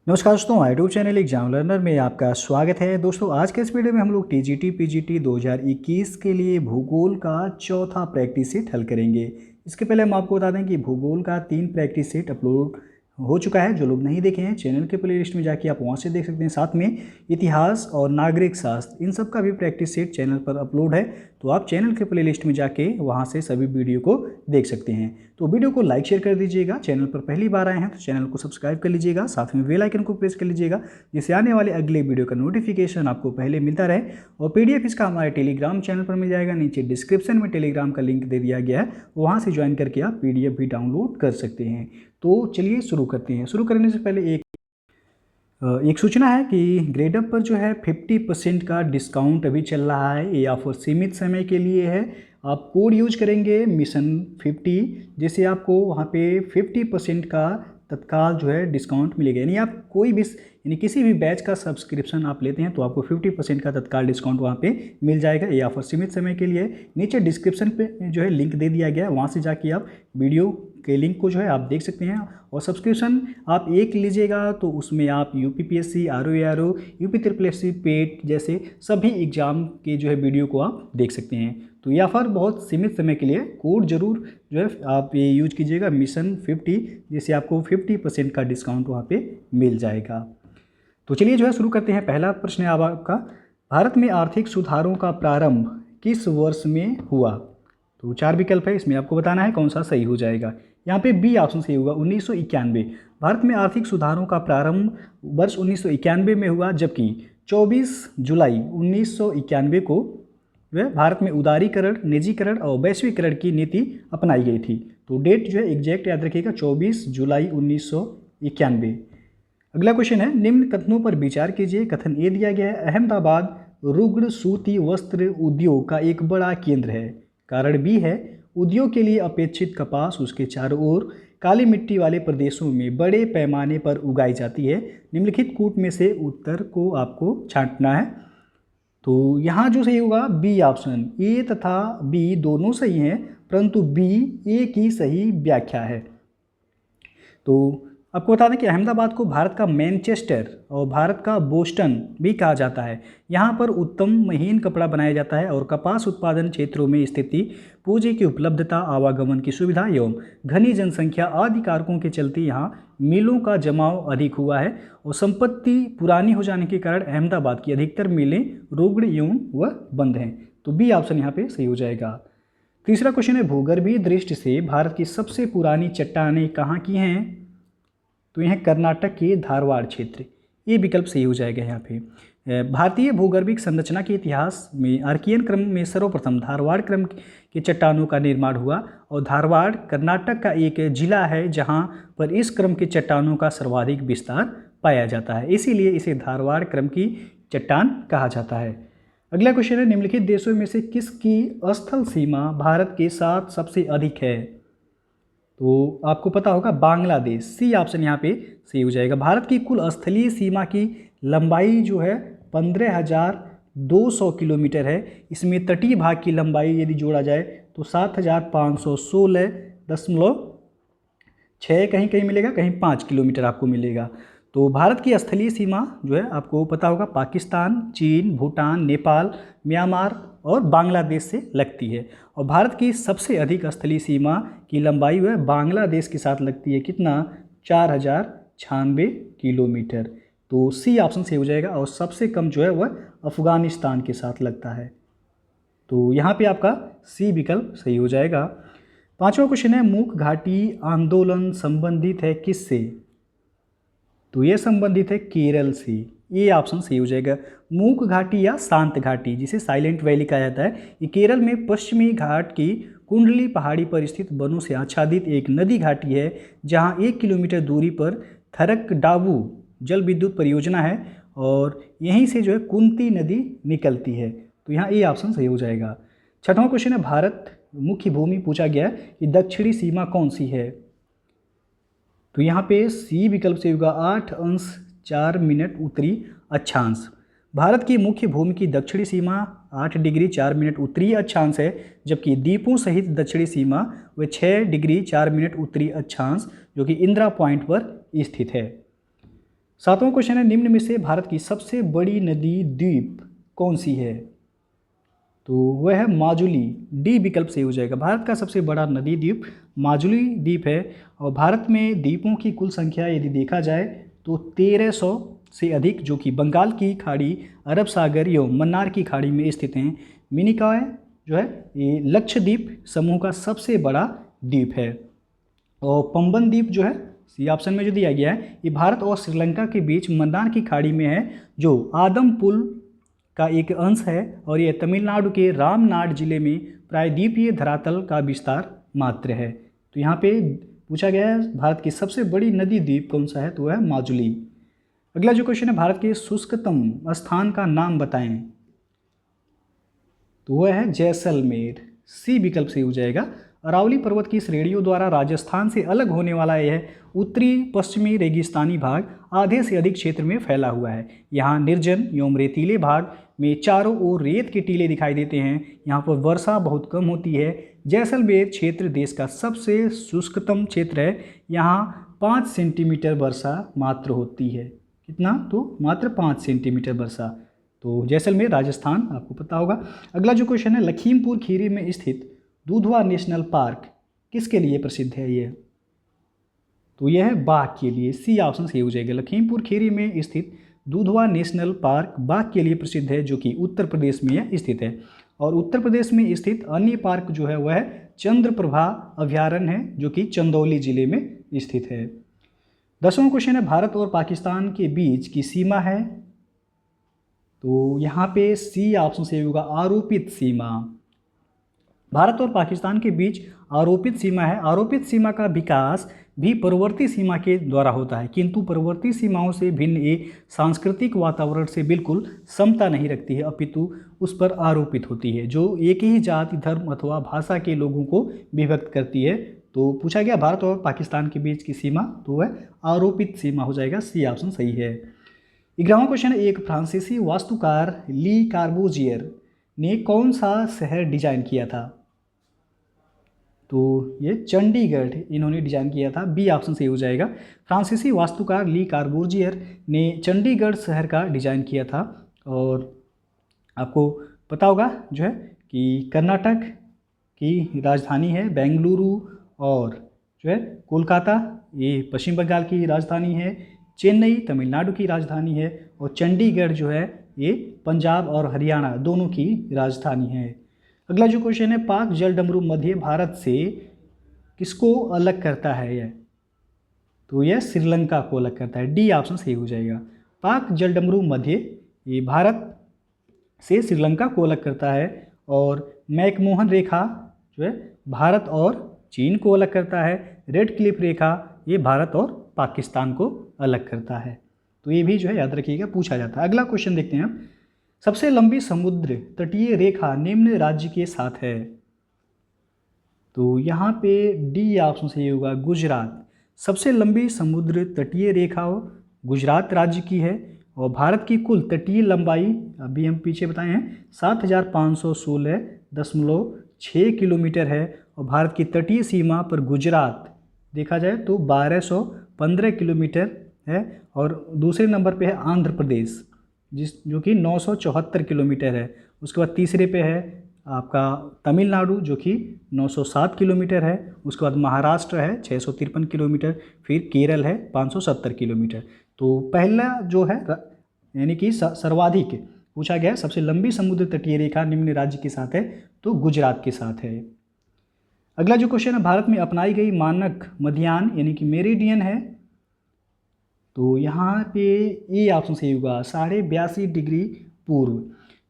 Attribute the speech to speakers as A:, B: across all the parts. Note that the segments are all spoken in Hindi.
A: नमस्कार दोस्तों, यूट्यूब चैनल एग्जाम लर्नर में आपका स्वागत है। दोस्तों आज के इस वीडियो में हम लोग टीजीटी पीजीटी 2021 के लिए भूगोल का चौथा प्रैक्टिस सेट हल करेंगे। इसके पहले हम आपको बता दें कि भूगोल का 3 प्रैक्टिस सेट अपलोड हो चुका है। जो लोग नहीं देखे हैं चैनल के प्लेलिस्ट में जाके आप वहाँ से देख सकते हैं। साथ में इतिहास और नागरिक शास्त्र इन सब का भी प्रैक्टिस सेट चैनल पर अपलोड है, तो आप चैनल के प्लेलिस्ट में जाके वहाँ से सभी वीडियो को देख सकते हैं। तो वीडियो को लाइक शेयर कर दीजिएगा। चैनल पर पहली बार आए हैं तो चैनल को सब्सक्राइब कर लीजिएगा। साथ में बेल आइकन को प्रेस कर लीजिएगा, जिससे आने वाले अगले वीडियो का नोटिफिकेशन आपको पहले मिलता रहे। और पीडीएफ इसका हमारे टेलीग्राम चैनल पर मिल जाएगा। नीचे डिस्क्रिप्शन में टेलीग्राम का लिंक दे दिया गया है, वहाँ से ज्वाइन करके आप पीडीएफ भी डाउनलोड कर सकते हैं। तो चलिए शुरू करते हैं। शुरू करने से पहले एक सूचना है कि ग्रेडअप पर जो है 50% का डिस्काउंट अभी चल रहा है। ये ऑफर सीमित समय के लिए है। आप कोड यूज करेंगे मिशन 50, जिससे आपको वहाँ पे 50% का तत्काल जो है डिस्काउंट मिलेगा। यानी आप कोई भी किसी भी बैच का सब्सक्रिप्शन आप लेते हैं तो आपको 50% का तत्काल डिस्काउंट वहाँ पे मिल जाएगा। ये ऑफर सीमित समय के लिए। नीचे डिस्क्रिप्शन पे जो है लिंक दे दिया गया है, वहाँ से जाके आप वीडियो के लिंक को जो है आप देख सकते हैं। और सब्सक्रिप्शन आप एक लीजिएगा तो उसमें आप UPPSC, RO, UP triple SC, PET जैसे सभी एग्जाम के जो है वीडियो को आप देख सकते हैं। तो ये ऑफर बहुत सीमित समय के लिए। कोड जरूर जो है आप ये यूज कीजिएगा मिशन 50, जिससे आपको 50% का डिस्काउंट वहाँ पे मिल जाएगा। तो चलिए जो है शुरू करते हैं। पहला प्रश्न है आपका, भारत में आर्थिक सुधारों का प्रारंभ किस वर्ष में हुआ? तो 4 विकल्प है, इसमें आपको बताना है कौन सा सही हो जाएगा। यहाँ पे बी ऑप्शन सही होगा, 1991। भारत में आर्थिक सुधारों का प्रारंभ वर्ष 1991 में हुआ, जबकि 24 जुलाई 1991 को भारत में उदारीकरण, निजीकरण और वैश्वीकरण की नीति अपनाई गई थी। तो डेट जो है एग्जैक्ट याद रखिएगा, 24 जुलाई 1991। अगला क्वेश्चन है, निम्न कथनों पर विचार कीजिए। कथन ए दिया गया है, अहमदाबाद रुग्ण सूती वस्त्र उद्योग का एक बड़ा केंद्र है। कारण बी है, उद्योग के लिए अपेक्षित कपास उसके चारों ओर काली मिट्टी वाले प्रदेशों में बड़े पैमाने पर उगाई जाती है। निम्नलिखित कूट में से उत्तर को आपको छांटना है। तो यहाँ जो सही होगा बी ऑप्शन। ए तथा बी दोनों सही हैं, परंतु बी ए की सही व्याख्या है। तो आपको बता दें कि अहमदाबाद को भारत का मैनचेस्टर और भारत का बोस्टन भी कहा जाता है। यहाँ पर उत्तम महीन कपड़ा बनाया जाता है और कपास उत्पादन क्षेत्रों में स्थिति, पूंजी की उपलब्धता, आवागमन की सुविधा एवं घनी जनसंख्या आदि कारकों के चलते यहाँ मिलों का जमाव अधिक हुआ है। और संपत्ति पुरानी हो जाने के कारण अहमदाबाद की अधिकतर मिलें रुग्ण एवं व बंद हैं। तो बी ऑप्शन यहाँ पे सही हो जाएगा। तीसरा क्वेश्चन है, भूगर्भीय दृष्टि से भारत की सबसे पुरानी चट्टानें कहाँ की हैं? तो यह कर्नाटक के धारवाड़ क्षेत्र, ये विकल्प सही हो जाएगा। यहाँ पे भारतीय भूगर्भिक संरचना के इतिहास में आर्कियन क्रम में सर्वप्रथम धारवाड़ क्रम के चट्टानों का निर्माण हुआ। और धारवाड़ कर्नाटक का एक जिला है जहाँ पर इस क्रम के चट्टानों का सर्वाधिक विस्तार पाया जाता है, इसीलिए इसे धारवाड़ क्रम की चट्टान कहा जाता है। अगला क्वेश्चन है, निम्नलिखित देशों में से किसकी स्थल सीमा भारत के साथ सबसे अधिक है? तो आपको पता होगा बांग्लादेश, सी ऑप्शन यहाँ पे सही हो जाएगा। भारत की कुल स्थलीय सीमा की लंबाई जो है 15,200 किलोमीटर है। इसमें तटीय भाग की लंबाई यदि जोड़ा जाए तो 7,516.6 कहीं कहीं मिलेगा, कहीं 5 किलोमीटर आपको मिलेगा। तो भारत की स्थलीय सीमा जो है आपको पता होगा पाकिस्तान, चीन, भूटान, नेपाल, म्यांमार और बांग्लादेश से लगती है। और भारत की सबसे अधिक स्थलीय सीमा की लंबाई वह बांग्लादेश के साथ लगती है। कितना? 4,096 किलोमीटर। तो सी ऑप्शन से हो जाएगा। और सबसे कम जो है वह अफगानिस्तान के साथ लगता है। तो यहाँ पे आपका सी विकल्प सही हो जाएगा। पांचवा क्वेश्चन है, मूक घाटी आंदोलन संबंधित है किससे? तो ये संबंधित है केरल से, ये ऑप्शन सही हो जाएगा। मूक घाटी या शांत घाटी, जिसे साइलेंट वैली कहा जाता है, ये केरल में पश्चिमी घाट की कुंडली पहाड़ी पर स्थित वनों से आच्छादित एक नदी घाटी है, जहां 1 किलोमीटर दूरी पर थरकडावू जल विद्युत परियोजना है और यहीं से जो है कुंती नदी निकलती है। तो यहाँ ये ऑप्शन सही हो जाएगा। छठवां क्वेश्चन है, भारत मुख्य भूमि पूछा गया कि दक्षिणी सीमा कौन सी है? तो यहाँ पे सी विकल्प से होगा 8°4' उत्तरी अक्षांश। भारत की मुख्य भूमि की दक्षिणी सीमा 8°4' उत्तरी अक्षांश है, जबकि द्वीपों सहित दक्षिणी सीमा वह 6°4' उत्तरी अक्षांश जो कि इंदिरा पॉइंट पर स्थित है। सातवां क्वेश्चन है, निम्न में से भारत की सबसे बड़ी नदी द्वीप कौन सी है? तो वह है माजुली। डी विकल्प से हो जाएगा। भारत का सबसे बड़ा नदी द्वीप माजुली द्वीप है। और भारत में द्वीपों की कुल संख्या यदि देखा जाए तो 1300 से अधिक, जो कि बंगाल की खाड़ी, अरब सागर एवं मन्नार की खाड़ी में स्थित हैं। मिनिकॉय जो है ये लक्षद्वीप समूह का सबसे बड़ा द्वीप है। और पंबन द्वीप जो है सी ऑप्शन में जो दिया गया है, ये भारत और श्रीलंका के बीच मन्नार की खाड़ी में है, जो आदम पुल का एक अंश है। और ये तमिलनाडु के रामनाड जिले में प्रायद्वीपीय धरातल का विस्तार मात्र है। तो यहाँ पे पूछा गया है भारत की सबसे बड़ी नदी द्वीप कौन सा है, तो वह है माजुली। अगला जो क्वेश्चन है, भारत के शुष्कतम स्थान का नाम बताएं। तो वह है जैसलमेर। सी विकल्प से हो जाएगा। अरावली पर्वत की श्रेणियों द्वारा राजस्थान से अलग होने वाला यह उत्तरी पश्चिमी रेगिस्तानी भाग आधे से अधिक क्षेत्र में फैला हुआ है। यहाँ निर्जन एवं रेतीले भाग में चारों ओर रेत के टीले दिखाई देते हैं। यहाँ पर वर्षा बहुत कम होती है। जैसलमेर क्षेत्र देश का सबसे शुष्कतम क्षेत्र है। यहाँ 5 सेंटीमीटर वर्षा मात्र होती है। कितना? तो मात्र 5 सेंटीमीटर वर्षा। तो जैसलमेर राजस्थान आपको पता होगा। अगला जो क्वेश्चन है, लखीमपुर खीरी में स्थित दुधवा नेशनल पार्क किसके लिए प्रसिद्ध है? ये तो यह है बाघ के लिए। सी ऑप्शन सही हो जाएगा। लखीमपुर खीरी में स्थित दुधवा नेशनल पार्क बाघ के लिए प्रसिद्ध है, जो कि उत्तर प्रदेश में स्थित है। और उत्तर प्रदेश में स्थित अन्य पार्क जो है वह चंद्रप्रभा अभयारण्य है, जो कि चंदौली जिले में स्थित है। 10वां क्वेश्चन है, भारत और पाकिस्तान के बीच की सीमा है। तो यहाँ पे सी ऑप्शन सही होगा, आरोपित सीमा। भारत और पाकिस्तान के बीच आरोपित सीमा है। आरोपित सीमा का विकास भी परवर्ती सीमा के द्वारा होता है, किंतु परवर्ती सीमाओं से भिन्न ये सांस्कृतिक वातावरण से बिल्कुल समता नहीं रखती है, अपितु उस पर आरोपित होती है, जो एक ही जाति, धर्म अथवा भाषा के लोगों को विभक्त करती है। तो पूछा गया भारत और पाकिस्तान के बीच की सीमा, तो वह आरोपित सीमा हो जाएगा। सी ऑप्शन सही है। 11वां क्वेश्चन है, एक फ्रांसीसी वास्तुकार ली कार्बूजियर ने कौन सा शहर डिजाइन किया था? तो ये चंडीगढ़ इन्होंने डिजाइन किया था। बी ऑप्शन सही हो जाएगा। फ्रांसीसी वास्तुकार ली कार्बूजियर ने चंडीगढ़ शहर का डिजाइन किया था। और आपको पता होगा जो है कि कर्नाटक की राजधानी है बेंगलुरु, और जो है कोलकाता ये पश्चिम बंगाल की राजधानी है, चेन्नई तमिलनाडु की राजधानी है, और चंडीगढ़ जो है ये पंजाब और हरियाणा दोनों की राजधानी है। अगला जो क्वेश्चन है, पाक जलडमरू मध्य भारत से किसको अलग करता है? यह तो यह श्रीलंका को अलग करता है। डी ऑप्शन सही हो जाएगा। पाक जलडमरू मध्य ये भारत से श्रीलंका को अलग करता है। और मैकमोहन रेखा जो है भारत और चीन को अलग करता है। रेड क्लिफ रेखा ये भारत और पाकिस्तान को अलग करता है। तो ये भी जो है याद रखिएगा, पूछा जाता है। अगला क्वेश्चन देखते हैं हम, सबसे लंबी समुद्र तटीय रेखा निम्न राज्य के साथ है। तो यहाँ पे डी ऑप्शन सही होगा, गुजरात। सबसे लंबी समुद्र तटीय रेखा गुजरात राज्य की है। और भारत की कुल तटीय लंबाई अभी हम पीछे बताए हैं 7516.6 किलोमीटर है। और भारत की तटीय सीमा पर गुजरात देखा जाए तो 1215 किलोमीटर है। और दूसरे नंबर पे है आंध्र प्रदेश जो कि 974 किलोमीटर है। उसके बाद तीसरे पे है आपका तमिलनाडु जो कि 907 किलोमीटर है। उसके बाद महाराष्ट्र है 653 किलोमीटर, फिर केरल है 570 किलोमीटर। तो पहला जो है यानी कि सर्वाधिक पूछा गया सबसे लंबी समुद्र तटीय रेखा निम्न राज्य के साथ है, तो गुजरात के साथ है। अगला जो क्वेश्चन है, भारत में अपनाई गई मानक मध्याह्न यानी कि मेरिडियन है। तो यहाँ पे ए ऑप्शन सही होगा, 82.5 डिग्री पूर्व।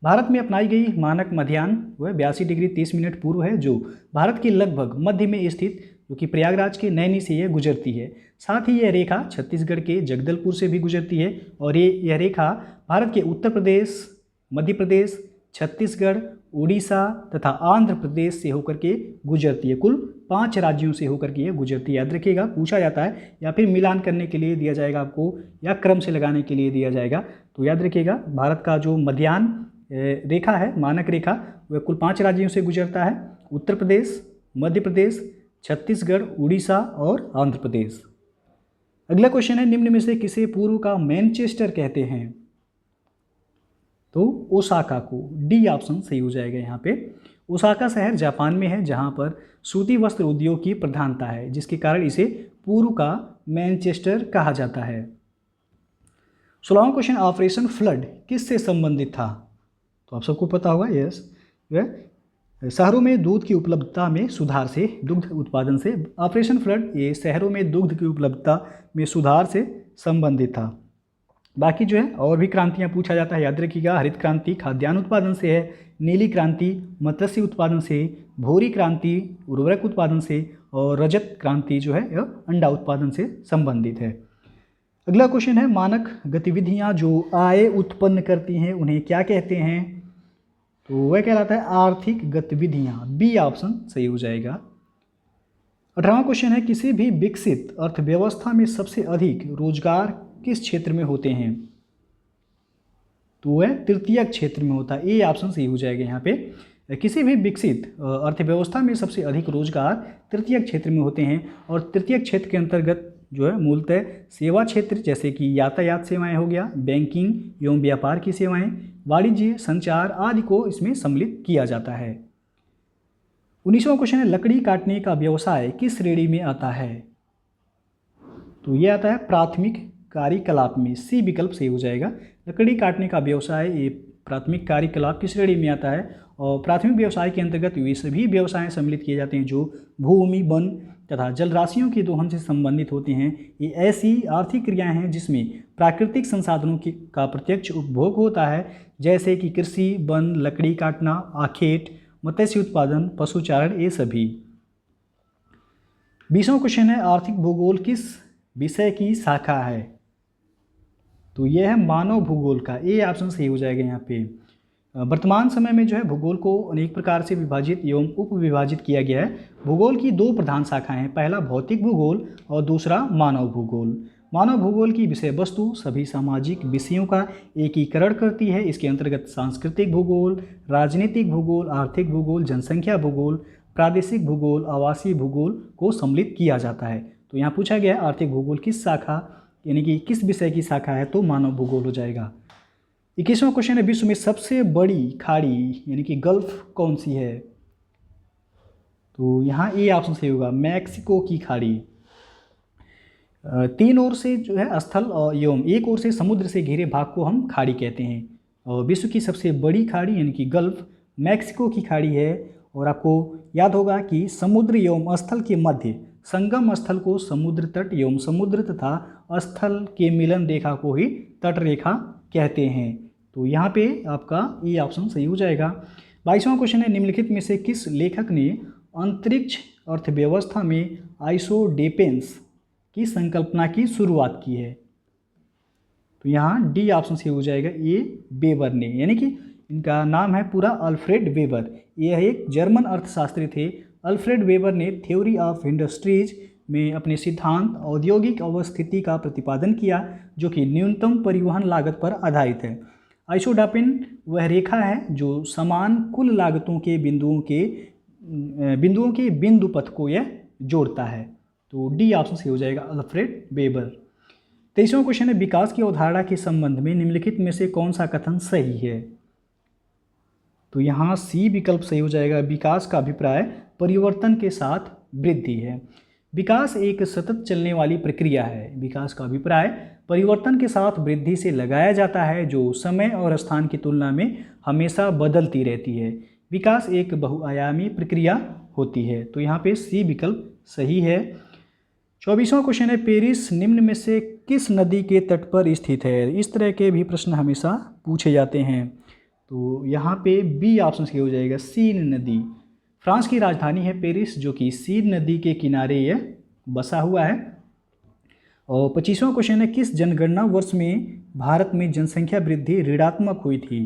A: भारत में अपनाई गई मानक मध्याह्न वह 82 डिग्री 30 मिनट पूर्व है, जो भारत के लगभग मध्य में स्थित जो कि प्रयागराज के नैनी से यह गुजरती है। साथ ही यह रेखा छत्तीसगढ़ के जगदलपुर से भी गुजरती है। और यह रेखा भारत के उत्तर प्रदेश, मध्य प्रदेश, छत्तीसगढ़, उड़ीसा तथा आंध्र प्रदेश से होकर के गुजरती है। कुल 5 राज्यों से होकर के यह गुजरती है। याद रखिएगा, पूछा जाता है या फिर मिलान करने के लिए दिया जाएगा आपको, या क्रम से लगाने के लिए दिया जाएगा। तो याद रखिएगा, भारत का जो मध्याह्न रेखा है, मानक रेखा, वह कुल 5 राज्यों से गुजरता है। उत्तर प्रदेश, मध्य प्रदेश, छत्तीसगढ़, उड़ीसा और आंध्र प्रदेश। अगला क्वेश्चन है, निम्न में से किसे पूर्व का मैनचेस्टर कहते हैं? तो ओसाका को, डी ऑप्शन सही हो जाएगा यहाँ पे। ओसाका शहर जापान में है जहाँ पर सूती वस्त्र उद्योग की प्रधानता है, जिसके कारण इसे पूर्व का मैनचेस्टर कहा जाता है। 16वां क्वेश्चन, ऑपरेशन फ्लड किससे संबंधित था? तो आप सबको पता होगा, यस, शहरों में दूध की उपलब्धता में सुधार से, दुग्ध उत्पादन से। ऑपरेशन फ्लड ये शहरों में दुग्ध की उपलब्धता में सुधार से संबंधित था। बाकी जो है और भी क्रांतियाँ पूछा जाता है, याद रखिएगा। हरित क्रांति खाद्यान्न उत्पादन से है, नीली क्रांति मत्स्य उत्पादन से, भूरी क्रांति उर्वरक उत्पादन से, और रजत क्रांति जो है यह अंडा उत्पादन से संबंधित है। अगला क्वेश्चन है, मानक गतिविधियाँ जो आय उत्पन्न करती हैं उन्हें क्या कहते हैं? तो वह कहलाता है आर्थिक गतिविधियाँ, बी ऑप्शन सही हो जाएगा। 18वां क्वेश्चन है, किसी भी विकसित अर्थव्यवस्था में सबसे अधिक रोजगार किस क्षेत्र में होते हैं? तो वह तृतीयक क्षेत्र में होता है, ए ऑप्शन सही हो जाएगा यहाँ पे। किसी भी विकसित अर्थव्यवस्था में सबसे अधिक रोजगार तृतीयक क्षेत्र में होते हैं, और तृतीयक क्षेत्र के अंतर्गत जो है मूलतः सेवा क्षेत्र जैसे कि यातायात सेवाएं हो गया, बैंकिंग एवं व्यापार की सेवाएं, वाणिज्य, संचार आदि को इसमें सम्मिलित किया जाता है। 19वां क्वेश्चन है, लकड़ी काटने का व्यवसाय किस श्रेणी में आता है? तो ये आता है प्राथमिक कार्यकलाप में, सी विकल्प सही हो जाएगा। लकड़ी काटने का व्यवसाय ये प्राथमिक कार्यकलाप की श्रेणी में आता है, और प्राथमिक व्यवसाय के अंतर्गत वे सभी व्यवसाय सम्मिलित किए जाते हैं जो भूमि, वन तथा जलराशियों के दोहन से संबंधित होते हैं। ये ऐसी आर्थिक क्रियाएं हैं जिसमें प्राकृतिक संसाधनों का प्रत्यक्ष उपभोग होता है, जैसे कि कृषि, वन, लकड़ी काटना, आखेट, मत्स्य उत्पादन, पशुचारण, ये सभी। 20वां क्वेश्चन है, आर्थिक भूगोल किस विषय की शाखा है? तो यह है मानव भूगोल का, ए ऑप्शन सही हो जाएगा यहाँ पे। वर्तमान समय में जो है भूगोल को अनेक प्रकार से विभाजित एवं उप विभाजित किया गया है। भूगोल की दो प्रधान शाखाएं हैं, पहला भौतिक भूगोल और दूसरा मानव भूगोल। मानव भूगोल की विषय वस्तु सभी सामाजिक विषयों का एकीकरण करती है। इसके अंतर्गत सांस्कृतिक भूगोल, राजनीतिक भूगोल, आर्थिक भूगोल, जनसंख्या भूगोल, प्रादेशिक भूगोल, आवासीय भूगोल को सम्मिलित किया जाता है। तो यहाँ पूछा गया आर्थिक भूगोल किस शाखा यानी कि किस विषय की शाखा है, तो मानव भूगोल हो जाएगा। 21वां क्वेश्चन है, विश्व में सबसे बड़ी खाड़ी यानी कि गल्फ कौन सी है? तो यहाँ ए ऑप्शन सही होगा, मैक्सिको की खाड़ी। 3 ओर से जो है स्थल एवं 1 ओर से समुद्र से घिरे भाग को हम खाड़ी कहते हैं, और विश्व की सबसे बड़ी खाड़ी यानी कि गल्फ मैक्सिको की खाड़ी है। और आपको याद होगा कि समुद्र एवं स्थल के मध्य संगम स्थल को समुद्र तट एवं समुद्र तथा स्थल के मिलन रेखा को ही तट रेखा कहते हैं। तो यहाँ पे आपका ये ऑप्शन सही हो जाएगा। 22वां क्वेश्चन है, निम्नलिखित में से किस लेखक ने अंतरिक्ष अर्थव्यवस्था में आइसोडेपेंस की संकल्पना की शुरुआत की है? तो यहाँ डी ऑप्शन सही हो जाएगा, ये वेबर ने, यानी कि इनका नाम है पूरा अल्फ्रेड वेबर। यह एक जर्मन अर्थशास्त्री थे। अल्फ्रेड वेबर ने थ्योरी ऑफ इंडस्ट्रीज में अपने सिद्धांत औद्योगिक अवस्थिति का प्रतिपादन किया, जो कि न्यूनतम परिवहन लागत पर आधारित है। आइसोडेपेन वह रेखा है जो समान कुल लागतों के बिंदुओं के बिंदु पथ को यह जोड़ता है। तो डी ऑप्शन सही हो जाएगा, अल्फ्रेड वेबर। 23वां क्वेश्चन है, विकास की अवधारणा के संबंध में निम्नलिखित में से कौन सा कथन सही है? तो यहाँ सी विकल्प सही हो जाएगा, विकास का अभिप्राय परिवर्तन के साथ वृद्धि है। विकास एक सतत चलने वाली प्रक्रिया है। विकास का अभिप्राय परिवर्तन के साथ वृद्धि से लगाया जाता है, जो समय और स्थान की तुलना में हमेशा बदलती रहती है। विकास एक बहुआयामी प्रक्रिया होती है। तो यहाँ पे सी विकल्प सही है। 24वां क्वेश्चन है, पेरिस निम्न में से किस नदी के तट पर स्थित है? इस तरह के भी प्रश्न हमेशा पूछे जाते हैं। तो यहाँ पे बी ऑप्शन सही हो जाएगा, सीन नदी। फ्रांस की राजधानी है पेरिस, जो कि सीन नदी के किनारे यह बसा हुआ है। और 25वां क्वेश्चन है, किस जनगणना वर्ष में भारत में जनसंख्या वृद्धि ऋणात्मक हुई थी?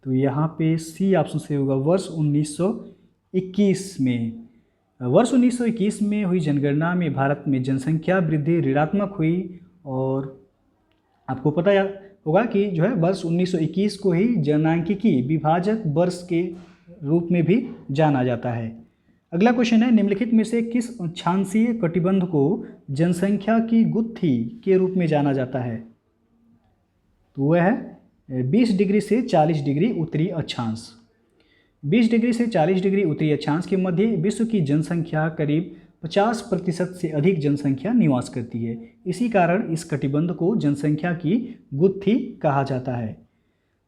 A: तो यहाँ पे सी ऑप्शन सही होगा, वर्ष 1921 में। वर्ष 1921 में हुई जनगणना में भारत में जनसंख्या वृद्धि ऋणात्मक हुई। और आपको पता होगा कि जो है वर्ष 1921 को ही जनसांख्यिकी विभाजक वर्ष के रूप में भी जाना जाता है। अगला क्वेश्चन है, निम्नलिखित में से किस अक्षांशीय कटिबंध को जनसंख्या की गुत्थी के रूप में जाना जाता है? तो वह है 20 डिग्री से 40 डिग्री उत्तरी अक्षांश। 20 डिग्री से 40 डिग्री उत्तरी अक्षांश के मध्य विश्व की जनसंख्या करीब 50% से अधिक जनसंख्या निवास करती है। इसी कारण इस कटिबंध को जनसंख्या की गुत्थी कहा जाता है।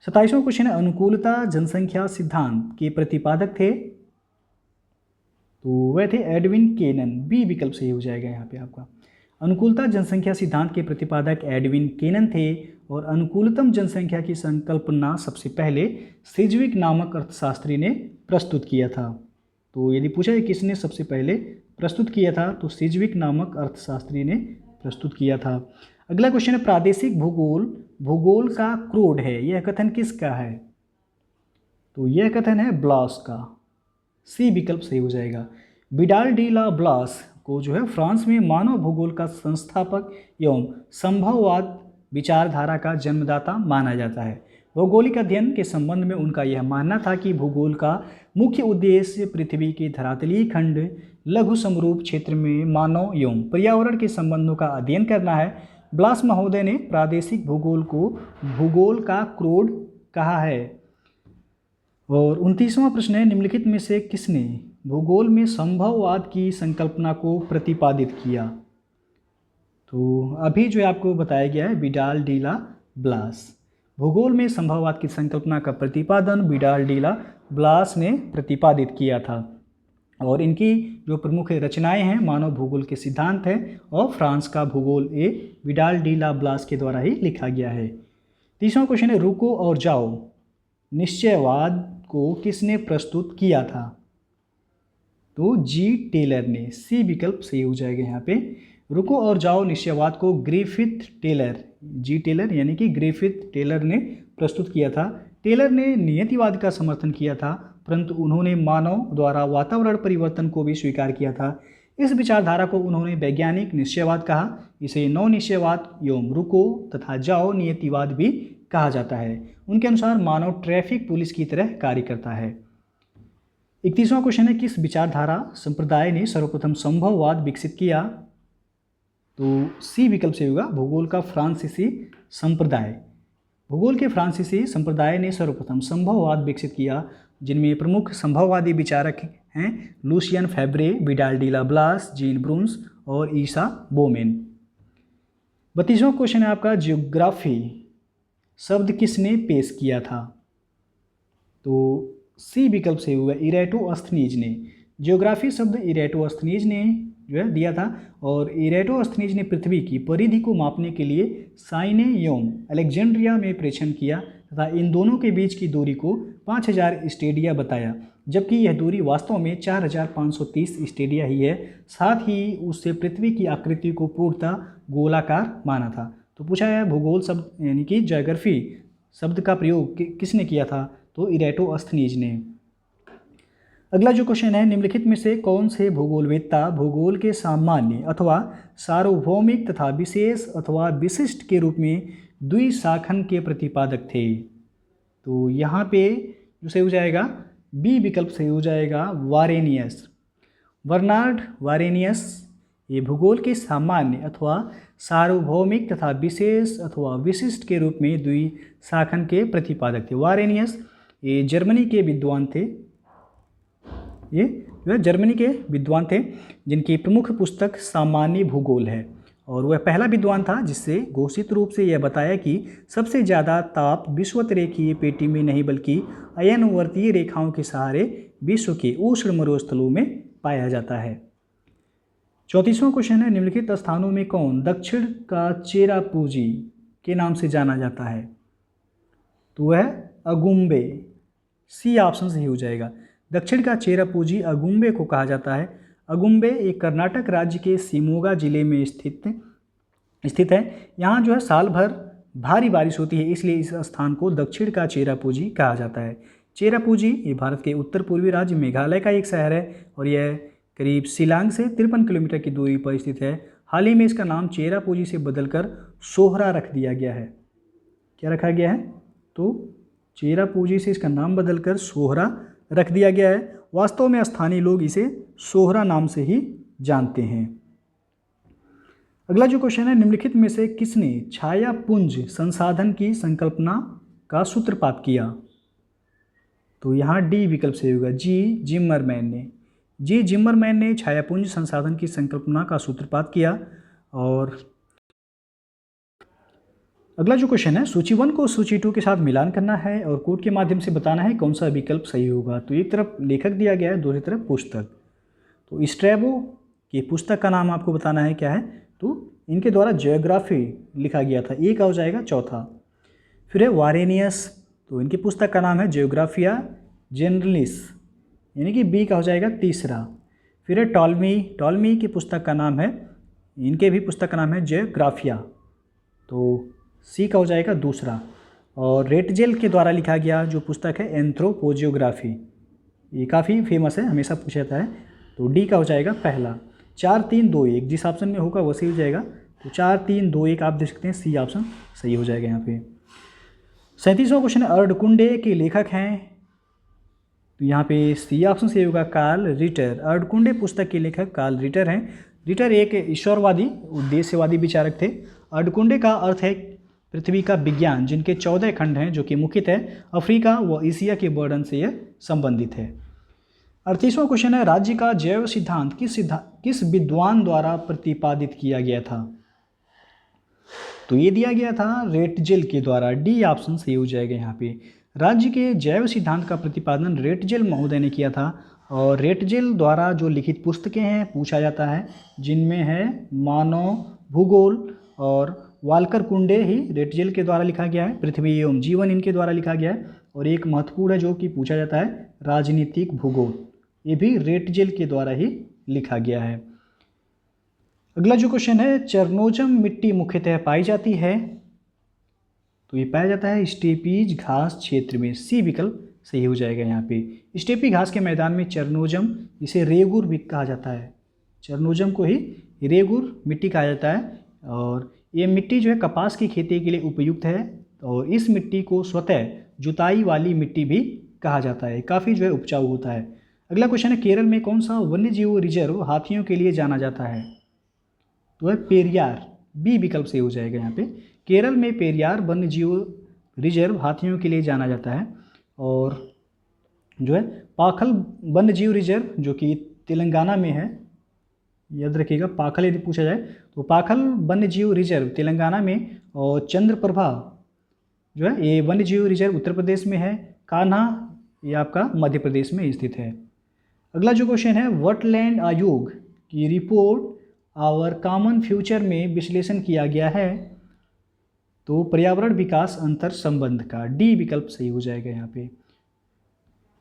A: 27वां क्वेश्चन है, अनुकूलता जनसंख्या सिद्धांत के प्रतिपादक थे? तो वह थे एडविन केनन। बी विकल्प सही हो जाएगा यहाँ पे आपका। अनुकूलता जनसंख्या सिद्धांत के प्रतिपादक एडविन केनन थे और अनुकूलतम जनसंख्या की संकल्पना सबसे पहले सिज्विक नामक अर्थशास्त्री ने प्रस्तुत किया था। तो यदि पूछा है किसने सबसे पहले प्रस्तुत किया था, तो सिज्विक नामक अर्थशास्त्री ने प्रस्तुत किया था। अगला क्वेश्चन है, प्रादेशिक भूगोल भूगोल का क्रोध है, यह कथन किसका है? तो यह कथन है ब्लास का। सी विकल्प सही हो जाएगा। विडाल डी ला ब्लास को जो है फ्रांस में मानव भूगोल का संस्थापक एवं संभववाद विचारधारा का जन्मदाता माना जाता है। भौगोलिक अध्ययन के संबंध में उनका यह मानना था कि भूगोल का मुख्य उद्देश्य पृथ्वी के धरातलीय खंड लघु समरूप क्षेत्र में मानव एवं पर्यावरण के संबंधों का अध्ययन करना है। ब्लास महोदय ने प्रादेशिक भूगोल को भूगोल का क्रोध कहा है। और 29वां प्रश्न है, निम्नलिखित में से किसने भूगोल में संभववाद की संकल्पना को प्रतिपादित किया? तो अभी जो आपको बताया गया है विडाल डी ला ब्लास। भूगोल में संभववाद की संकल्पना का प्रतिपादन विडाल डी ला ब्लास ने प्रतिपादित किया था और इनकी जो प्रमुख रचनाएं हैं मानव भूगोल के सिद्धांत है और फ्रांस का भूगोल ये विडाल डी ला ब्लास के द्वारा ही लिखा गया है। 30वां क्वेश्चन है, रुको और जाओ निश्चयवाद को किसने प्रस्तुत किया था? तो जी टेलर ने। सी विकल्प सही हो जाएगा यहाँ पे। रुको और जाओ निश्चयवाद को ग्रिफिथ टेलर, जी टेलर यानी कि ग्रिफिथ टेलर ने प्रस्तुत किया था। टेलर ने नियतिवाद का समर्थन किया था, परंतु उन्होंने मानव द्वारा वातावरण परिवर्तन को भी स्वीकार किया था। इस विचारधारा को उन्होंने वैज्ञानिक निश्चयवाद कहा। इसे नव निश्चयवाद एवं रुको तथा जाओ नियतिवाद भी कहा जाता है। उनके अनुसार मानव ट्रैफिक पुलिस की तरह कार्य करता है। 31वां क्वेश्चन है, किस विचारधारा संप्रदाय ने सर्वप्रथम संभववाद विकसित किया? तो सी विकल्प से होगा, भूगोल का फ्रांसीसी संप्रदाय। भूगोल के फ्रांसीसी संप्रदाय ने सर्वप्रथम संभववाद विकसित किया, जिनमें प्रमुख संभववादी विचारक हैं लूसियन फैब्रे, विडाल डी ला ब्लास, जीन ब्रून्स और ईसा बोमेन। 32वां क्वेश्चन है आपका, जियोग्राफी शब्द किसने पेश किया था? तो सी विकल्प से होगा, इरेटोस्थनीज ने। जियोग्राफी शब्द इरेटोस्थनीज ने जो है दिया था और इरेटोस्थनीज ने पृथ्वी की परिधि को मापने के लिए साइने एवं अलेक्जेंड्रिया में प्रेषण किया तथा इन दोनों के बीच की दूरी को 5000 स्टेडिया बताया, जबकि यह दूरी वास्तव में 4530 स्टेडिया ही है। साथ ही उससे पृथ्वी की आकृति को पूर्णतः गोलाकार माना था। तो पूछा है भूगोल शब्द यानी कि ज्योग्राफी शब्द का प्रयोग किसने किया था? तो इरेटोस्थनीज ने। अगला जो क्वेश्चन है, निम्नलिखित में से कौन से भूगोलवेत्ता भूगोल के सामान्य अथवा सार्वभौमिक तथा विशेष अथवा विशिष्ट के रूप में द्विशाखन के प्रतिपादक थे? तो यहाँ पे जो सही हो जाएगा बी विकल्प सही हो जाएगा, वारेनियस। बर्नार्ड वारेनियस ये भूगोल के सामान्य अथवा सार्वभौमिक तथा विशेष अथवा विशिष्ट के रूप में द्विशाखन के प्रतिपादक थे। वारेनियस ये जर्मनी के विद्वान थे, ये जो है जर्मनी के विद्वान थे जिनकी प्रमुख पुस्तक सामान्य भूगोल है और वह पहला विद्वान था जिससे घोषित रूप से यह बताया कि सबसे ज़्यादा ताप विषुवतरेखीय पेटी में नहीं बल्कि अयनवर्तीय रेखाओं के सहारे विश्व के उष्ण मरुस्थलों में पाया जाता है। 34वां क्वेश्चन है, निम्नलिखित स्थानों में कौन दक्षिण का चेरापूंजी के नाम से जाना जाता है? तो वह अगुम्बे। सी ऑप्शन सही हो जाएगा। दक्षिण का चेरापूंजी अगुम्बे को कहा जाता है। अगुम्बे एक कर्नाटक राज्य के शिमोगा जिले में स्थित है। यहाँ जो है साल भर भारी बारिश होती है, इसलिए इस स्थान को दक्षिण का चेरापूंजी कहा जाता है। चेरापूंजी ये भारत के उत्तर पूर्वी राज्य मेघालय का एक शहर है और यह करीब शिलांग से 53 किलोमीटर की दूरी पर स्थित है। हाल ही में इसका नाम चेरापूंजी से बदलकर सोहरा रख दिया गया है। क्या रखा गया है? तो चेरापूंजी से इसका नाम बदलकर सोहरा रख दिया गया है वास्तव में स्थानीय लोग इसे सोहरा नाम से ही जानते हैं। अगला जो क्वेश्चन है, निम्नलिखित में से किसने छायापुंज संसाधन की संकल्पना का सूत्रपात किया? तो यहाँ डी विकल्प सही होगा, जिम्मरमैन ने। जिम्मरमैन ने छायापुंज संसाधन की संकल्पना का सूत्रपात किया। और अगला जो क्वेश्चन है, सूची 1 को सूची 2 के साथ मिलान करना है और कोड के माध्यम से बताना है कौन सा विकल्प सही होगा। तो एक तरफ लेखक दिया गया है, दूसरी तरफ पुस्तक। तो स्ट्रैबो की पुस्तक का नाम आपको बताना है क्या है। तो इनके द्वारा ज्योग्राफी लिखा गया था, एक हो जाएगा चौथा। फिर है वारेनियस, तो इनकी पुस्तक का नाम है ज्योग्राफिया जनरलिस, यानी कि बी का हो जाएगा तीसरा। फिर है टॉलमी की पुस्तक का नाम है, इनके भी पुस्तक का नाम है ज्योग्राफिया, तो सी का हो जाएगा दूसरा। और रेटजेल के द्वारा लिखा गया जो पुस्तक है एंथ्रोपोजियोग्राफी, ये काफ़ी फेमस है, हमेशा पूछा जाता है, तो डी का हो जाएगा पहला। 4, 3, 2, 1 जिस ऑप्शन में होगा वो सही हो जाएगा। तो 4, 3, 2, 1 आप देख सकते हैं, सी ऑप्शन सही हो जाएगा यहाँ पे। 37वां क्वेश्चन है, अर्धकुंडे के लेखक हैं। तो यहाँ पे सी ऑप्शन सही होगा, कार्ल रिटर। अर्धकुंडे पुस्तक के लेखक कार्ल रिटर हैं। रिटर एक ईश्वरवादी उद्देश्यवादी विचारक थे। अर्धकुंडे का अर्थ है पृथ्वी का विज्ञान, जिनके 14 खंड हैं, जो कि मुख्यतः अफ्रीका व एशिया के वर्णन से यह संबंधित है। 38वां क्वेश्चन है, राज्य का जैव सिद्धांत किस विद्वान द्वारा प्रतिपादित किया गया था? तो ये दिया गया था रेटजेल के द्वारा, डी ऑप्शन सही हो जाएगा यहाँ पे। राज्य के जैव सिद्धांत का प्रतिपादन रेटजेल महोदय ने किया था। और रेटजेल द्वारा जो लिखित पुस्तकें हैं पूछा जाता है, जिनमें है मानव भूगोल और वाल्कर कुंडे ही रेटजेल के द्वारा लिखा गया है। पृथ्वी एवं जीवन इनके द्वारा लिखा गया है। और एक महत्वपूर्ण है जो कि पूछा जाता है, राजनीतिक भूगोल, ये भी रेटजेल के द्वारा ही लिखा गया है। अगला जो क्वेश्चन है, चरनोजम मिट्टी मुख्यतः पाई जाती है? तो ये पाया जाता है स्टेपीज घास क्षेत्र में, सी विकल्प सही हो जाएगा यहाँ पे। स्टेपी घास के मैदान में चरनोजम, इसे रेगुर भी कहा जाता है, चरनोजम को ही रेगुर मिट्टी कहा जाता है। और ये मिट्टी जो है कपास की खेती के लिए उपयुक्त है। और इस मिट्टी को स्वतः जुताई वाली मिट्टी भी कहा जाता है, काफ़ी जो है उपजाऊ होता है। अगला क्वेश्चन है, केरल में कौन सा वन्यजीव रिजर्व हाथियों के लिए जाना जाता है? तो है पेरियार, बी विकल्प से हो जाएगा यहाँ पे। केरल में पेरियार वन्यजीव रिजर्व हाथियों के लिए जाना जाता है। और जो है पाखल वन्यजीव रिजर्व जो कि तेलंगाना में है, याद रखिएगा, पाखल यदि पूछा जाए तो पाखल वन्यजीव रिजर्व तेलंगाना में, और चंद्रप्रभा जो है ये वन्यजीव रिजर्व उत्तर प्रदेश में है। कान्हा ये आपका मध्य प्रदेश में स्थित है। अगला जो क्वेश्चन है, वटलैंड आयोग की रिपोर्ट आवर कॉमन फ्यूचर में विश्लेषण किया गया है। तो पर्यावरण विकास अंतर संबंध का, डी विकल्प सही हो जाएगा यहाँ पे।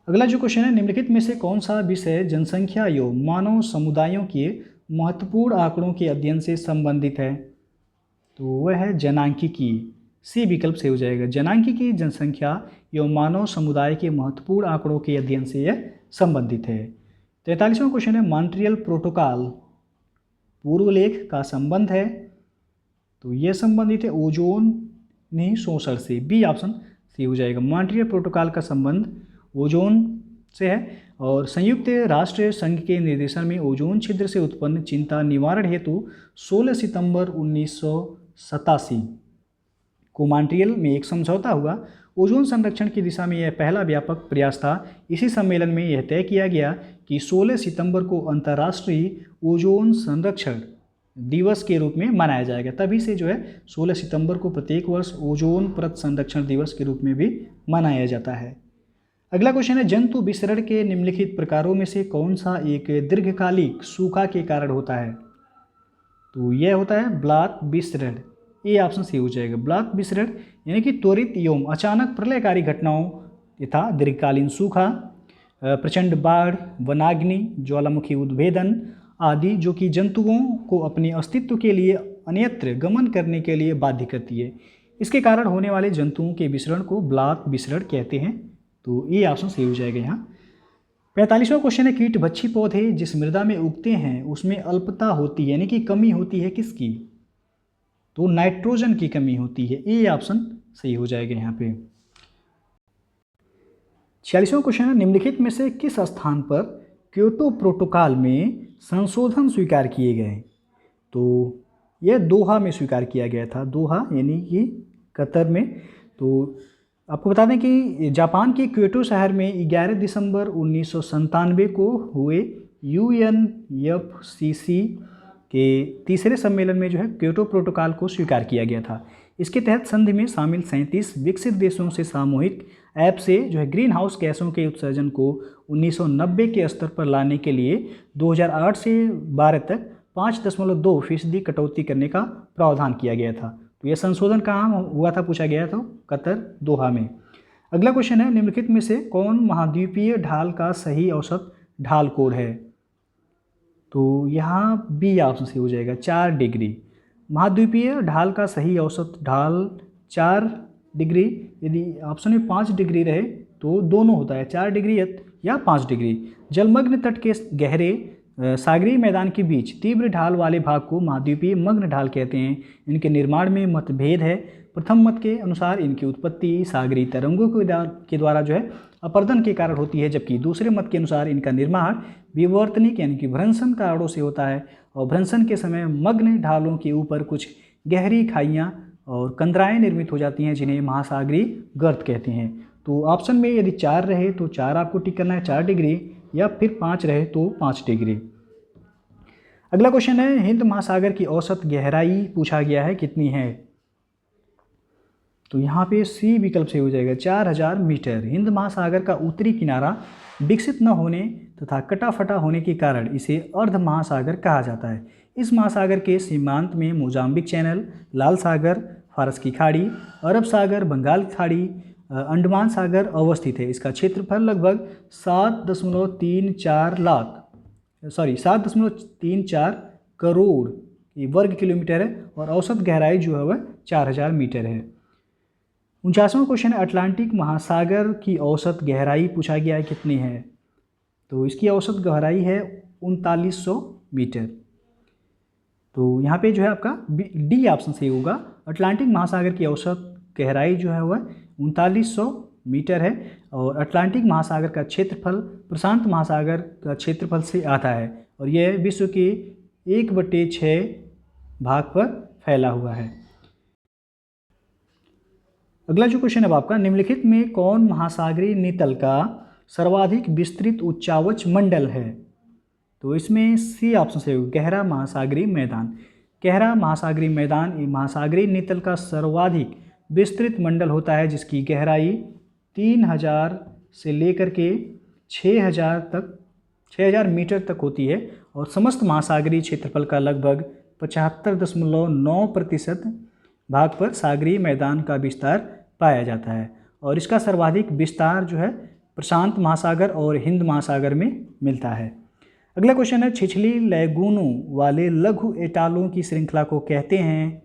A: अगला जो क्वेश्चन है, निम्नलिखित में से कौन सा विषय जनसंख्या एवं मानव समुदायों के महत्वपूर्ण आंकड़ों के अध्ययन से संबंधित है? तो वह है जनांकिकी, सी विकल्प से हो जाएगा। जनांकिकी जनसंख्या एवं मानव समुदाय के महत्वपूर्ण आंकड़ों के अध्ययन से यह संबंधित है। 43वां क्वेश्चन है, मॉन्ट्रियल प्रोटोकॉल पूर्व लेख का संबंध है? तो यह संबंधित है ओजोन नहीं शोषण से, बी ऑप्शन सी हो जाएगा। मॉन्ट्रियल प्रोटोकॉल का संबंध ओजोन से है। और संयुक्त राष्ट्र संघ के निर्देशन में ओजोन छिद्र से उत्पन्न चिंता निवारण हेतु 16 सितंबर 1987 को मॉन्ट्रियल में एक समझौता हुआ। ओजोन संरक्षण की दिशा में यह पहला व्यापक प्रयास था। इसी सम्मेलन में यह तय किया गया कि 16 सितंबर को अंतर्राष्ट्रीय ओजोन संरक्षण दिवस के रूप में मनाया जाएगा। तभी से जो है 16 सितंबर को प्रत्येक वर्ष ओजोन परत संरक्षण दिवस के रूप में भी मनाया जाता है। अगला क्वेश्चन है, जंतु विसरण के निम्नलिखित प्रकारों में से कौन सा एक दीर्घकालिक सूखा के कारण होता है? तो यह होता है ब्लॉक विसरण, ये ऑप्शन सही हो जाएगा। ब्लॉक विसरण यानी कि त्वरित एवं अचानक प्रलयकारी घटनाओं तथा दीर्घकालीन सूखा, प्रचंड बाढ़, वनाग्नि, ज्वालामुखी उद्भेदन आदि, जो कि जंतुओं को अपने अस्तित्व के लिए अन्यत्र गमन करने के लिए बाध्य करती है। इसके कारण होने वाले जंतुओं के विसरण को ब्लॉक विसरण कहते हैं। तो ये ऑप्शन सही हो जाएगा यहाँ। 45वां क्वेश्चन है, कीटभक्षी पौधे जिस मृदा में उगते हैं उसमें अल्पता होती है, यानी कि कमी होती है किसकी? तो नाइट्रोजन की कमी होती है, ये ऑप्शन सही हो जाएगा यहाँ पे। 46वां क्वेश्चन है, निम्नलिखित में से किस स्थान पर क्योटो प्रोटोकॉल में संशोधन स्वीकार किए गए? तो यह दोहा में स्वीकार किया गया था, दोहा यानी कि कतर में। तो आपको बता दें कि जापान के क्योटो शहर में 11 दिसंबर 1997 को हुए UNFCCC के तीसरे सम्मेलन में जो है क्योटो प्रोटोकॉल को स्वीकार किया गया था। इसके तहत संधि में शामिल 37 विकसित देशों से सामूहिक ऐप से जो है ग्रीन हाउस गैसों के उत्सर्जन को 1990 के स्तर पर लाने के लिए 2008 से 12 तक 5.2% कटौती करने का प्रावधान किया गया था। तो यह संशोधन कहाँ हुआ था, पूछा गया था कतर, दोहा में। अगला क्वेश्चन है, निम्नलिखित में से कौन महाद्वीपीय ढाल का सही औसत ढाल कोड है? तो यहाँ बी ऑप्शन से हो जाएगा, 4 डिग्री। महाद्वीपीय ढाल का सही औसत ढाल 4 डिग्री, यदि ऑप्शन में 5 डिग्री रहे तो दोनों होता है, 4 डिग्री या 5 डिग्री। जलमग्न तट के गहरे सागरीय मैदान के बीच तीव्र ढाल वाले भाग को महाद्वीपीय मग्न ढाल कहते हैं। इनके निर्माण में मतभेद है। प्रथम मत के अनुसार इनकी उत्पत्ति सागरीय तरंगों के द्वारा जो है अपर्दन के कारण होती है, जबकि दूसरे मत के अनुसार इनका निर्माण विवर्तनिक यानी कि भ्रंशन कारणों से होता है और भ्रंशन के समय मग्न ढालों के ऊपर कुछ गहरी खाइयाँ और कंदराएँ निर्मित हो जाती हैं, जिन्हें महासागरीय गर्त कहते हैं। तो ऑप्शन में यदि 4 रहे तो 4 आपको टिक करना है, 4 डिग्री, या फिर 5 रहे तो 5 डिग्री। अगला क्वेश्चन है, हिंद महासागर की औसत गहराई पूछा गया है, कितनी है? तो यहाँ पे सी विकल्प से हो जाएगा, 4000 मीटर। हिंद महासागर का उत्तरी किनारा विकसित न होने तथा कटा-फटा होने के कारण इसे अर्ध महासागर कहा जाता है। इस महासागर के सीमांत में मोजाम्बिक चैनल, लाल सागर, फारस की खाड़ी, अरब सागर, बंगाल की खाड़ी, अंडमान सागर अवस्थित है। इसका क्षेत्रफल लगभग 7.34 करोड़ वर्ग किलोमीटर है और औसत गहराई जो है वह 4000 मीटर है। 49वां क्वेश्चन है, अटलांटिक महासागर की औसत गहराई पूछा गया है, कितनी है? तो इसकी औसत गहराई है 3900 मीटर। तो यहाँ पे जो है आपका डी ऑप्शन सही होगा। अटलांटिक महासागर की औसत गहराई जो है वह 3900 मीटर है और अटलांटिक महासागर का क्षेत्रफल प्रशांत महासागर का क्षेत्रफल से आता है और यह विश्व के 1/6 भाग पर फैला हुआ है। अगला जो क्वेश्चन है आपका, निम्नलिखित में कौन महासागरीय नितल का सर्वाधिक विस्तृत उच्चावच मंडल है? तो इसमें सी ऑप्शन से गहरा महासागरीय मैदान। गहरा महासागरीय मैदान महासागरीय नितल का सर्वाधिक विस्तृत मंडल होता है, जिसकी गहराई 3000 से लेकर के 6000 मीटर तक होती है और समस्त महासागरीय क्षेत्रफल का लगभग 75.9% भाग पर सागरीय मैदान का विस्तार पाया जाता है और इसका सर्वाधिक विस्तार जो है प्रशांत महासागर और हिंद महासागर में मिलता है। अगला क्वेश्चन है, छिछली लैगूनों वाले लघु एटालों की श्रृंखला को कहते हैं?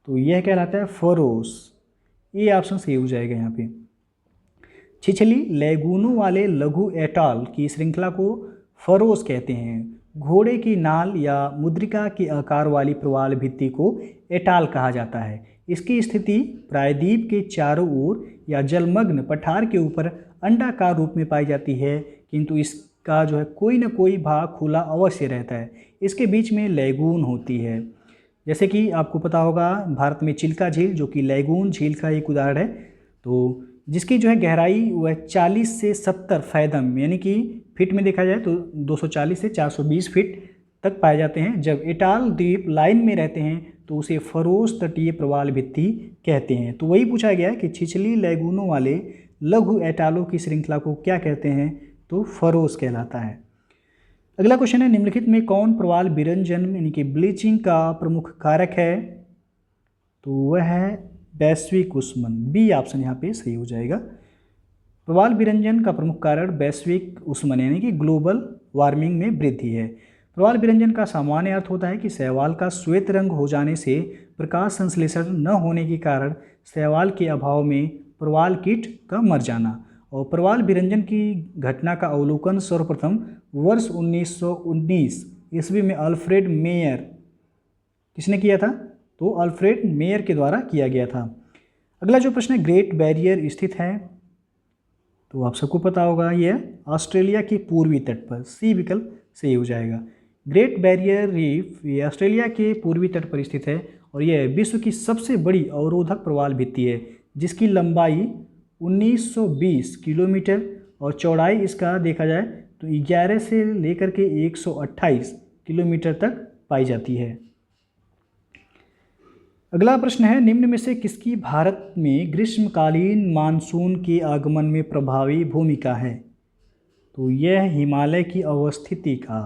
A: तो यह कहलाता है फरोस। ये ऑप्शन सही हो जाएगा यहाँ पे। छिछली लैगूनों वाले लघु एटाल की श्रृंखला को फरोस कहते हैं। घोड़े की नाल या मुद्रिका के आकार वाली प्रवाल भित्ति को एटाल कहा जाता है। इसकी स्थिति प्रायद्वीप के चारों ओर या जलमग्न पठार के ऊपर अंडाकार रूप में पाई जाती है, किंतु इसका जो है कोई न कोई भाग खुला अवश्य रहता है। इसके बीच में लैगून होती है। जैसे कि आपको पता होगा भारत में चिल्का झील, जो कि लैगून झील का एक उदाहरण है, तो जिसकी जो है गहराई वह 40 से 70 फैदम यानी कि फीट में देखा जाए तो 240 से 420 फीट तक पाए जाते हैं। जब एटाल द्वीप लाइन में रहते हैं तो उसे फरोस तटीय प्रवाल भित्ति कहते हैं। तो वही पूछा गया है कि छिछली लैगूनों वाले लघु एटालों की श्रृंखला को क्या कहते हैं? तो फरोस कहलाता है। अगला क्वेश्चन है, निम्नलिखित में कौन प्रवाल विरंजन यानी कि ब्लीचिंग का प्रमुख कारक है? तो वह है वैश्विक ऊष्मन। बी ऑप्शन यहाँ पे सही हो जाएगा। प्रवाल विरंजन का प्रमुख कारण वैश्विक ऊष्मन यानी कि ग्लोबल वार्मिंग में वृद्धि है। प्रवाल विरंजन का सामान्य अर्थ होता है कि शैवाल का श्वेत रंग हो जाने से प्रकाश संश्लेषण न होने के कारण शैवाल के अभाव में प्रवाल कीट का मर जाना। और प्रवाल विरंजन की घटना का अवलोकन सर्वप्रथम वर्ष 1919 ईस्वी में अल्फ्रेड मेयर, किसने किया था? तो अल्फ्रेड मेयर के द्वारा किया गया था। अगला जो प्रश्न है, ग्रेट बैरियर स्थित है? तो आप सबको पता होगा ये ऑस्ट्रेलिया के पूर्वी तट पर, सी विकल्प सही हो जाएगा। ग्रेट बैरियर रीफ ये ऑस्ट्रेलिया के पूर्वी तट पर स्थित है और यह विश्व की सबसे बड़ी अवरोधक प्रवाल भित्ति है, जिसकी लंबाई 1920 किलोमीटर और चौड़ाई इसका देखा जाए तो 11 से लेकर के 128 किलोमीटर तक पाई जाती है। अगला प्रश्न है, निम्न में से किसकी भारत में ग्रीष्मकालीन मानसून के आगमन में प्रभावी भूमिका है? तो यह हिमालय की अवस्थिति का।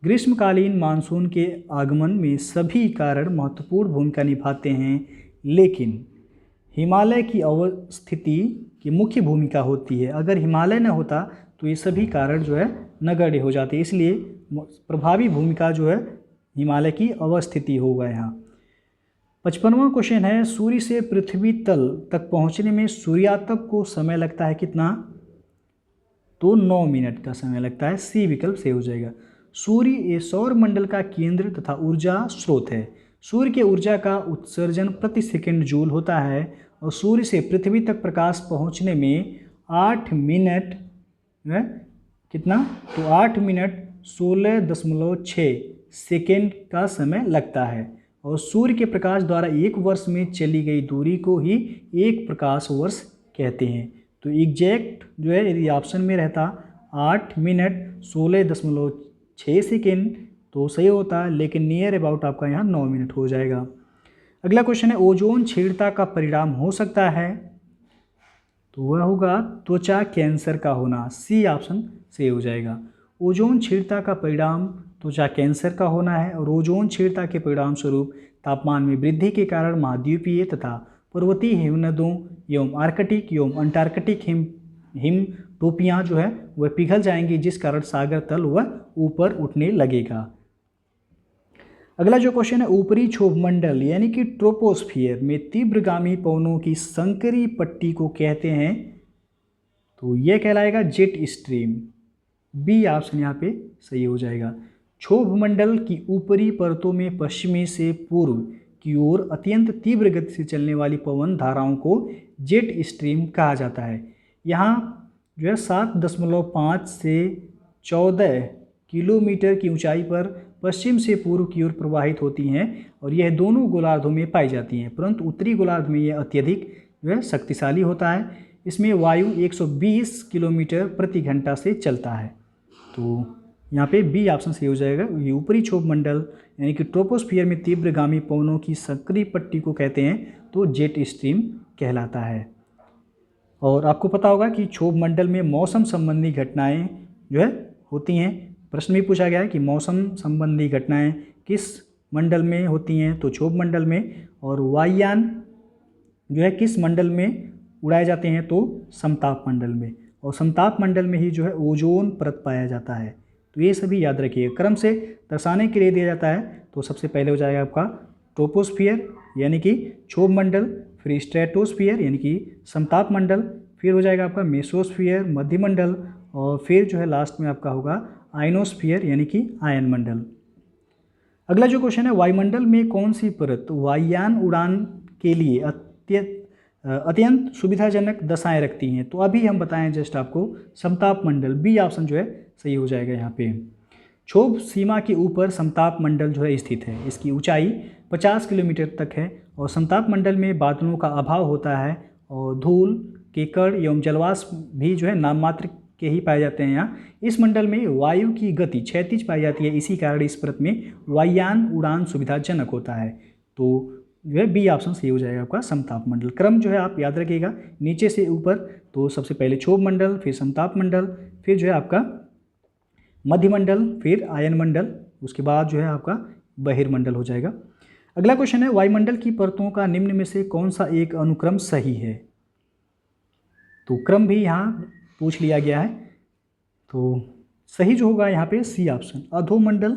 A: ग्रीष्मकालीन मानसून के आगमन में सभी कारण महत्वपूर्ण भूमिका निभाते हैं, लेकिन हिमालय की अवस्थिति की मुख्य भूमिका होती है। अगर हिमालय न होता तो ये सभी कारण जो है नगण्य हो जाते, इसलिए प्रभावी भूमिका जो है हिमालय की अवस्थिति होगा यहाँ। 55वां क्वेश्चन है, सूर्य से पृथ्वी तल तक पहुँचने में सूर्यातप को समय लगता है कितना? तो 9 मिनट का समय लगता है, सी विकल्प सही हो जाएगा। सूर्य ये सौर मंडल का केंद्र तथा ऊर्जा स्रोत है। सूर्य के ऊर्जा का उत्सर्जन प्रति सेकंड जूल होता है और सूर्य से पृथ्वी तक प्रकाश पहुंचने में 8 मिनट कितना? तो 8 मिनट 16.6 सेकेंड का समय लगता है और सूर्य के प्रकाश द्वारा एक वर्ष में चली गई दूरी को ही एक प्रकाश वर्ष कहते हैं। तो एग्जैक्ट जो है यदि ऑप्शन में रहता 8 मिनट 16.6 सेकेंड तो सही होता, लेकिन नियर अबाउट आपका यहाँ 9 मिनट हो जाएगा। अगला क्वेश्चन है, ओजोन छीणता का परिणाम हो सकता है? तो वह होगा त्वचा कैंसर का होना, सी ऑप्शन सही हो जाएगा। ओजोन छीणता का परिणाम त्वचा कैंसर का होना है और ओजोन छीणता के परिणाम स्वरूप तापमान में वृद्धि के कारण महाद्वीपीय तथा पर्वतीय हिमनदों एवं आर्कटिक एवं अंटार्कटिक हिम टोपियाँ जो है वह पिघल जाएंगी, जिस कारण सागर तल वह ऊपर उठने लगेगा। अगला जो क्वेश्चन है, ऊपरी क्षोभ मंडल यानी कि ट्रोपोस्फियर में तीव्रगामी पवनों की संकरी पट्टी को कहते हैं? तो यह कहलाएगा जेट स्ट्रीम, बी ऑप्शन यहाँ पे सही हो जाएगा। क्षोभ मंडल की ऊपरी परतों में पश्चिमी से पूर्व की ओर अत्यंत तीव्र गति से चलने वाली पवन धाराओं को जेट स्ट्रीम कहा जाता है। यहाँ जो है 7.5 से 14 किलोमीटर की ऊंचाई पर पश्चिम से पूर्व की ओर प्रवाहित होती हैं और यह दोनों गोलार्धों में पाई जाती हैं, परंतु उत्तरी गोलार्ध में यह अत्यधिक जो है शक्तिशाली होता है। इसमें वायु 120 किलोमीटर प्रति घंटा से चलता है। तो यहाँ पे बी ऑप्शन सही हो जाएगा। ये ऊपरी क्षोभ मंडल यानी कि ट्रोपोस्फियर में तीव्रगामी पवनों की संकरी पट्टी को कहते हैं, तो जेट स्ट्रीम कहलाता है। और आपको पता होगा कि क्षोभ मंडल में मौसम संबंधी घटनाएं जो है होती हैं। प्रश्न भी पूछा गया है कि मौसम संबंधी घटनाएं किस मंडल में होती हैं? तो क्षोभ मंडल में। और वायुयान जो है किस मंडल में उड़ाए जाते हैं? तो समताप मंडल में। और समताप मंडल में ही जो है ओजोन परत पाया जाता है। तो ये सभी याद रखिएगा। क्रम से दर्शाने के लिए दिया जाता है, तो सबसे पहले हो जाएगा आपका ट्रोपोस्फियर यानी कि क्षोभ मंडल, फिर स्ट्रेटोस्फियर यानी कि समताप मंडल, फिर हो जाएगा आपका मेसोस्फियर मध्यमंडल, और फिर जो है लास्ट में आपका होगा आयनोस्फियर यानी कि आयन मंडल। अगला जो क्वेश्चन है, वायुमंडल में कौन सी परत वायुयान उड़ान के लिए अत्यंत सुविधाजनक दशाएं रखती हैं? तो अभी हम बताएं जस्ट आपको समताप मंडल, बी ऑप्शन जो है सही हो जाएगा यहाँ पे। क्षोभ सीमा के ऊपर समताप मंडल जो है स्थित है। इसकी ऊंचाई 50 किलोमीटर तक है और समताप मंडल में बादलों का अभाव होता है और धूल के कण एवं जलवाष्प भी जो है नाम मात्र के ही पाए जाते हैं यहाँ। इस मंडल में वायु की गति क्षैतिज पाई जाती है, इसी कारण इस परत में वायुयान उड़ान सुविधाजनक होता है। तो जो है बी ऑप्शन सही हो जाएगा आपका समताप मंडल। क्रम जो है आप याद रखिएगा नीचे से ऊपर, तो सबसे पहले क्षोभ मंडल, फिर समताप मंडल, फिर जो है आपका मध्यमंडल, फिर आयन मंडल, उसके बाद जो है आपका बहिर्मंडल हो जाएगा। अगला क्वेश्चन है, वायुमंडल की परतों का निम्न में से कौन सा एक अनुक्रम सही है? तो क्रम भी यहाँ पूछ लिया गया है, तो सही जो होगा यहाँ पे सी ऑप्शन, अधोमंडल,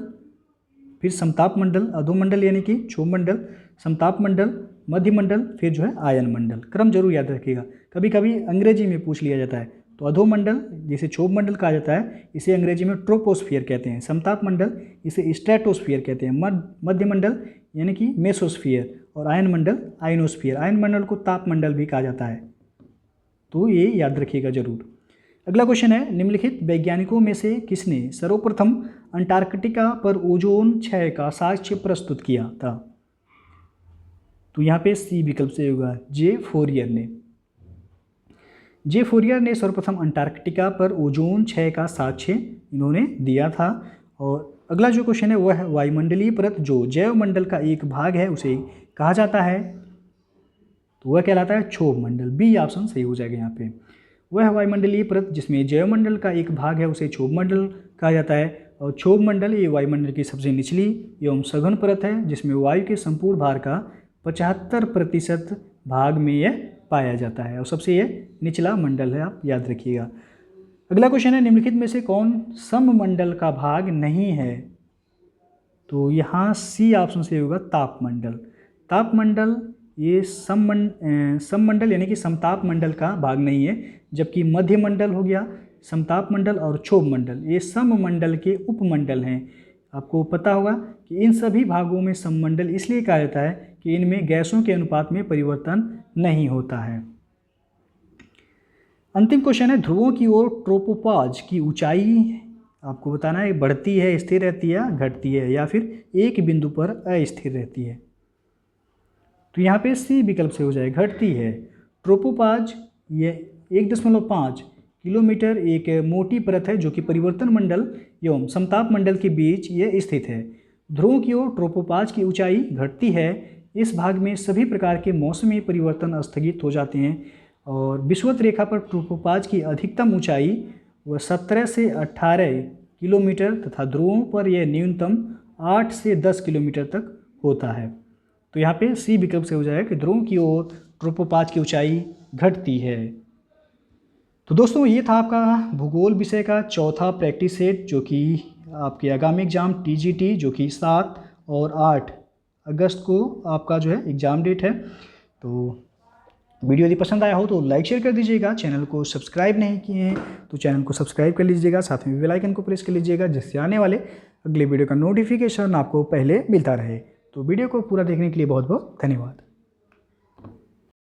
A: फिर समताप मंडल, अधोमंडल यानी कि क्षोभ मंडल, समताप मंडल, मध्यमंडल, फिर जो है आयन मंडल। क्रम जरूर याद रखिएगा, कभी कभी अंग्रेजी में पूछ लिया जाता है। तो अधोमंडल जिसे क्षोभ मंडल कहा जाता है, इसे अंग्रेजी में ट्रोपोस्फियर कहते हैं। समताप मंडल इसे स्ट्रेटोस्फियर कहते हैं। मध्यमंडल यानी कि मेसोस्फियर, और आयन मंडल आयनोस्फियर। आयन मंडल को ताप मंडल भी कहा जाता है, तो ये याद रखिएगा जरूर। अगला क्वेश्चन है, निम्नलिखित वैज्ञानिकों में से किसने सर्वप्रथम अंटार्कटिका पर ओजोन क्षय का साक्ष्य प्रस्तुत किया था? तो यहाँ पे सी विकल्प से होगा जे फोरियर ने। जे फोरियर ने सर्वप्रथम अंटार्कटिका पर ओजोन क्षय का साक्ष्य इन्होंने दिया था। और अगला जो क्वेश्चन है वह है, वायुमंडलीय परत जो जैवमंडल का एक भाग है उसे कहा जाता है? तो वह कहलाता है क्षोभ मंडल। बी ऑप्शन सही हो जाएगा यहाँ पे। वह वायुमंडलीय परत जिसमें जैवमंडल का एक भाग है उसे क्षोभ मंडल कहा जाता है। और क्षोभ मंडल ये वायुमंडल की सबसे निचली एवं सघन परत है जिसमें वायु के संपूर्ण भार का 75% भाग में यह पाया जाता है और सबसे यह निचला मंडल है, आप याद रखिएगा। अगला क्वेश्चन है, निम्नलिखित में से कौन सममंडल का भाग नहीं है? तो यहाँ सी ऑप्शन से होगा तापमंडल। तापमंडल ये सममंडल यानी कि समताप मंडल का भाग नहीं है, जबकि मध्यमंडल हो गया, समताप मंडल और क्षोभ मंडल ये सममंडल के उपमंडल हैं। आपको पता होगा कि इन सभी भागों में सममंडल इसलिए कहा जाता है कि इनमें गैसों के अनुपात में परिवर्तन नहीं होता है। अंतिम क्वेश्चन है, ध्रुवों की ओर ट्रोपोपॉज की ऊंचाई आपको बताना है बढ़ती है, स्थिर रहती है, घटती है या फिर एक बिंदु पर अस्थिर रहती है? तो यहाँ पे सी विकल्प से हो जाए घटती है। ट्रोपोपॉज ये 1.5 किलोमीटर एक मोटी परत है जो कि परिवर्तन मंडल एवं समताप मंडल के बीच ये स्थित है। ध्रुवों की ओर ट्रोपोपॉज की ऊंचाई घटती है। इस भाग में सभी प्रकार के मौसमी परिवर्तन स्थगित हो जाते हैं और विषुवत रेखा पर ट्रोपोपॉज की अधिकतम ऊंचाई वह 17 से 18 किलोमीटर तथा ध्रुवों पर यह न्यूनतम 8 से 10 किलोमीटर तक होता है। तो यहाँ पे सी विकल्प से हो जाएगा कि ध्रुवों की ओर ट्रोपोपॉज की ऊंचाई घटती है। तो दोस्तों ये था आपका भूगोल विषय का चौथा प्रैक्टिस सेट जो कि आपके आगामी एग्जाम टीजीटी जो कि 7 और 8 अगस्त को आपका जो है एग्ज़ाम डेट है। तो वीडियो यदि पसंद आया हो तो लाइक शेयर कर दीजिएगा। चैनल को सब्सक्राइब नहीं किए हैं तो चैनल को सब्सक्राइब कर लीजिएगा, साथ में बेल आइकन को प्रेस कर लीजिएगा जिससे आने वाले अगले वीडियो का नोटिफिकेशन आपको पहले मिलता रहे। तो वीडियो को पूरा देखने के लिए बहुत बहुत धन्यवाद।